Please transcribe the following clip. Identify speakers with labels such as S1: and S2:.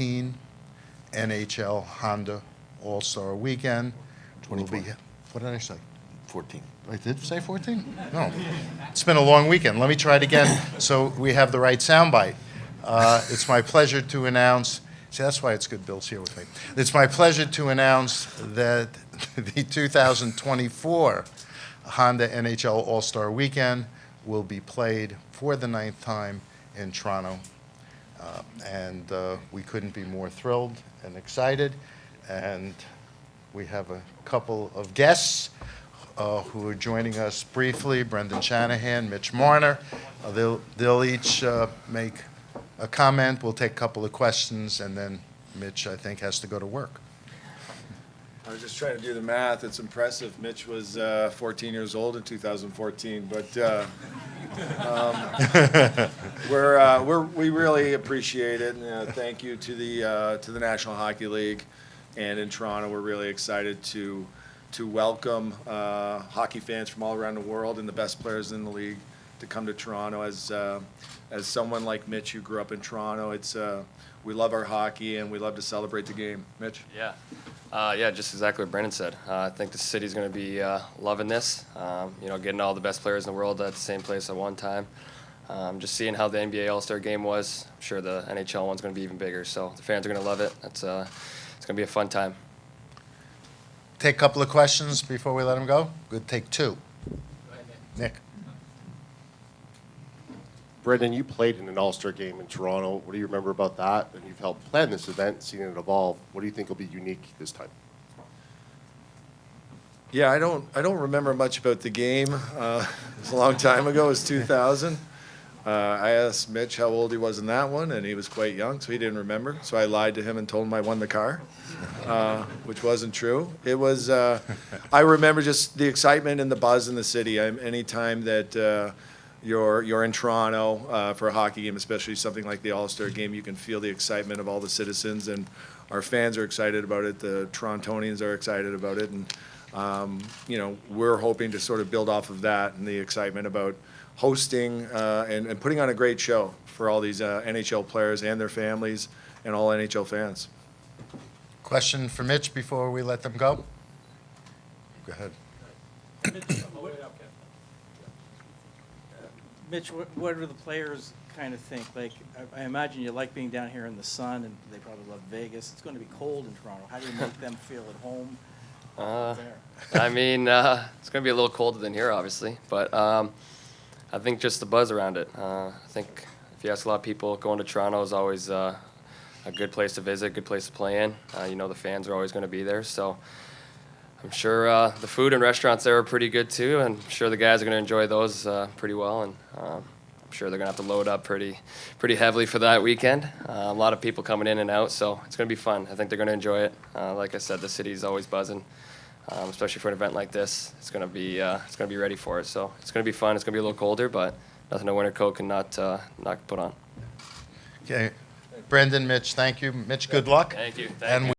S1: 2014 NHL Honda All-Star Weekend will be.
S2: 24.
S1: What did I say?
S2: 14.
S1: I did say 14? No. It's been a long weekend. Let me try it again so we have the right soundbite. It's my pleasure to announce. See, that's why it's good Bill's here with me. It's my pleasure to announce that the 2024 Honda NHL All-Star Weekend will be played for the 9th time in Toronto. And we couldn't be more thrilled and excited. And we have a couple of guests who are joining us briefly, Brendan Shanahan, Mitch Marner. They'll each make a comment. We'll take a couple of questions, and then Mitch, I think, has to go to work.
S3: I was just trying to do the math. It's impressive. Mitch was 14 years old in 2014, but we really appreciate it. And, thank you to the National Hockey League, and in Toronto, we're really excited to welcome hockey fans from all around the world and the best players in the league to come to Toronto. As someone like Mitch who grew up in Toronto, we love our hockey and we love to celebrate the game. Mitch?
S4: Yeah, just exactly what Brendan said. I think the city's going to be loving this. Getting all the best players in the world at the same place at one time. Just seeing how the NBA All-Star Game was. I'm sure the NHL one's going to be even bigger. So the fans are going to love it. It's going to be a fun time.
S1: Take a couple of questions before we let him go. Good, take two.
S5: Go ahead,
S1: Nick.
S6: Brendan, you played in an All-Star game in Toronto. What do you remember about that? And you've helped plan this event, seen it evolve. What do you think will be unique this time?
S3: Yeah, I don't remember much about the game. It was a long time ago. It was 2000. I asked Mitch how old he was in that one, and he was quite young, so he didn't remember. So I lied to him and told him I won the car, which wasn't true. It was. I remember just the excitement and the buzz in the city. Anytime that you're in Toronto for a hockey game, especially something like the All-Star Game, you can feel the excitement of all the citizens, and our fans are excited about it. The Torontonians are excited about it, and we're hoping to sort of build off of that and the excitement about hosting and putting on a great show for all these NHL players and their families and all NHL fans.
S1: Question for Mitch before we let them go? Go ahead.
S5: Mitch, what do the players kind of think? Like, I imagine you like being down here in the sun, and they probably love Vegas. It's going to be cold in Toronto. How do you make them feel at home there?
S4: I mean, it's going to be a little colder than here, obviously, but I think just the buzz around it. I think if you ask a lot of people, going to Toronto is always a good place to visit, good place to play in. The fans are always going to be there, so I'm sure the food and restaurants there are pretty good too, and I'm sure the guys are going to enjoy those pretty well, and I'm sure they're going to have to load up pretty heavily for that weekend. A lot of people coming in and out, so it's going to be fun. I think they're going to enjoy it. Like I said, the city's always buzzing. Especially for an event like this, it's gonna be ready for it. So it's gonna be fun. It's gonna be a little colder, but nothing a winter coat cannot put on.
S1: Okay. Brendan, Mitch, thank you. Mitch, good luck.
S4: Thank you.
S1: And